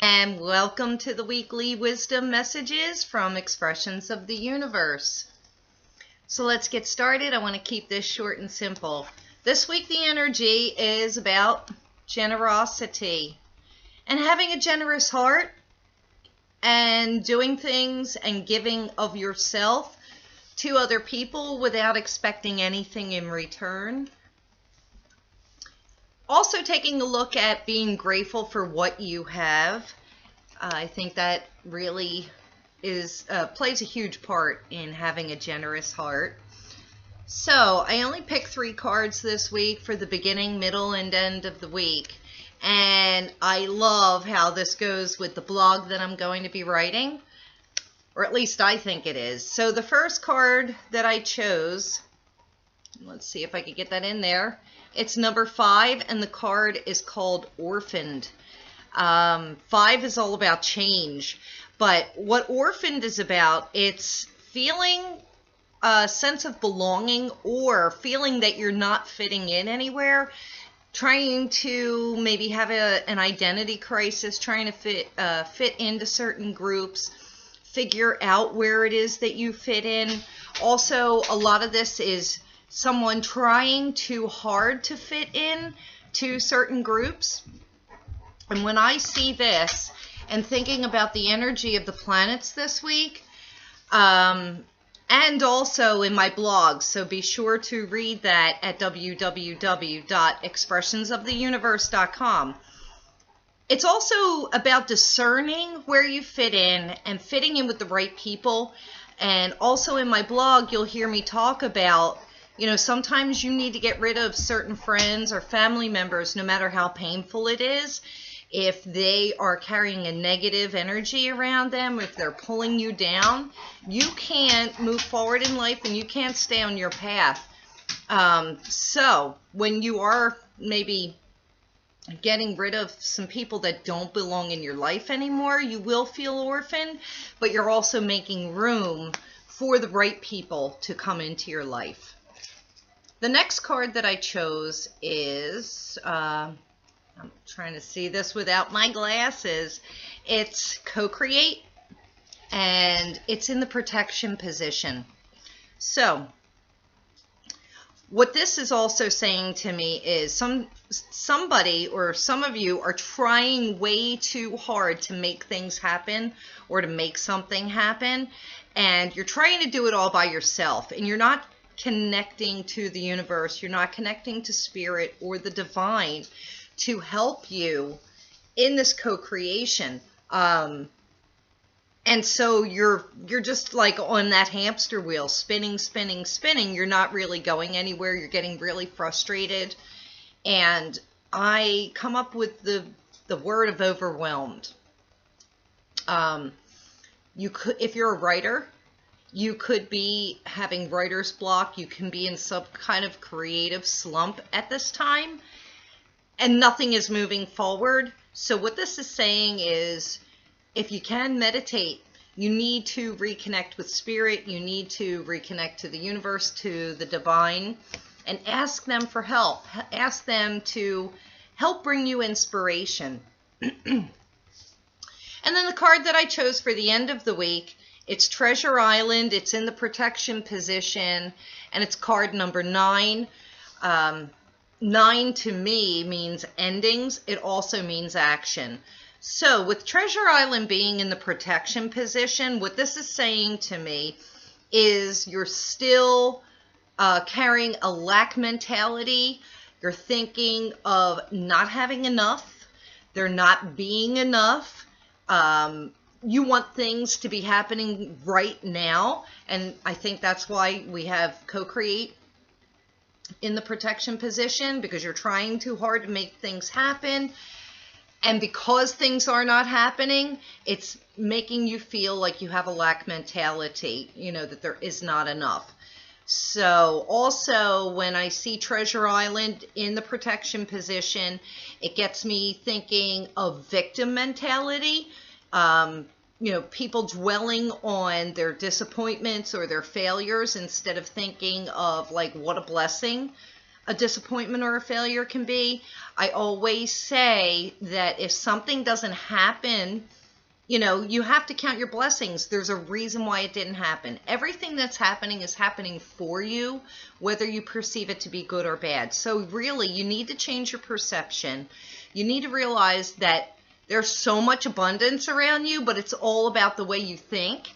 And welcome to the weekly wisdom messages from Expressions of the Universe. So let's get started. I want to keep this short and simple. This week the energy is about generosity and having a generous heart and doing things and giving of yourself to other people without expecting anything in return. Also taking a look at being grateful for what you have. I think that really plays a huge part in having a generous heart. So I only picked 3 cards this week for the beginning, middle, and end of the week. And I love how this goes with the blog that I'm going to be writing, or at least I think it is. So the first card that I chose, let's see if I could get that in there. It's number 5, and the card is called Orphaned. 5 is all about change, but what Orphaned is about, it's feeling a sense of belonging or feeling that you're not fitting in anywhere, trying to maybe have an identity crisis, trying to fit into certain groups, figure out where it is that you fit in. Also, a lot of this is someone trying too hard to fit in to certain groups. And when I see this and thinking about the energy of the planets this week, and also in my blog, so be sure to read that at www.expressionsoftheuniverse.com. It's also about discerning where you fit in and fitting in with the right people. And also in my blog, you'll hear me talk about, sometimes you need to get rid of certain friends or family members, no matter how painful it is. If they are carrying a negative energy around them, if they're pulling you down, you can't move forward in life and you can't stay on your path. So when you are maybe getting rid of some people that don't belong in your life anymore, you will feel orphaned, but you're also making room for the right people to come into your life. The next card that I chose is, I'm trying to see this without my glasses. It's Co-Create, and it's in the protection position. So what this is also saying to me is somebody or some of you are trying way too hard to make things happen or to make something happen, and you're trying to do it all by yourself, and you're not connecting to the universe, you're not connecting to spirit or the divine to help you in this co-creation. And so you're just like on that hamster wheel, spinning. You're not really going anywhere. You're getting really frustrated. And I come up with the word of overwhelmed. You could, if you're a writer, you could be having writer's block. You can be in some kind of creative slump at this time, and nothing is moving forward. So what this is saying is, if you can meditate, you need to reconnect with spirit. You need to reconnect to the universe, to the divine, and ask them for help. Ask them to help bring you inspiration. And then the card that I chose for the end of the week, it's Treasure Island. It's in the protection position, and it's card number 9. 9 to me means endings. It also means action. So with Treasure Island being in the protection position, what this is saying to me is you're still carrying a lack mentality. You're thinking of not having enough. There not being enough. You want things to be happening right now, and I think that's why we have Co-Create in the protection position, because you're trying too hard to make things happen, and because things are not happening, it's making you feel like you have a lack mentality, that there is not enough. So also when I see Treasure Island in the protection position, it gets me thinking of victim mentality. People dwelling on their disappointments or their failures instead of thinking of like, what a blessing. a disappointment or a failure can be. I always say that if something doesn't happen, you know, you have to count your blessings. There's a reason why it didn't happen. Everything that's happening is happening for you, whether you perceive it to be good or bad. So really, you need to change your perception. You need to realize that there's so much abundance around you, but it's all about the way you think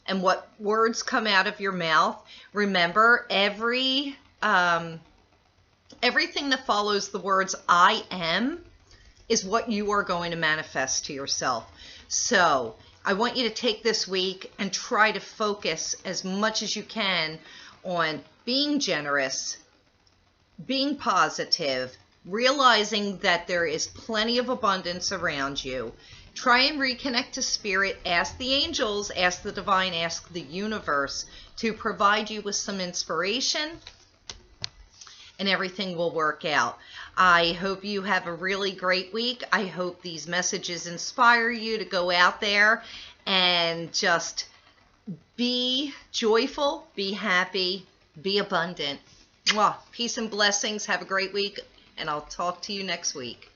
and what words come out of your mouth. Remember, everything that follows the words I am is what you are going to manifest to yourself. So I want you to take this week and try to focus as much as you can on being generous, being positive, realizing that there is plenty of abundance around you. Try and reconnect to spirit. Ask the angels, ask the divine, ask the universe to provide you with some inspiration, and everything will work out. I hope you have a really great week. I hope these messages inspire you to go out there and just be joyful, be happy, be abundant. Mwah. Peace and blessings. Have a great week, and I'll talk to you next week.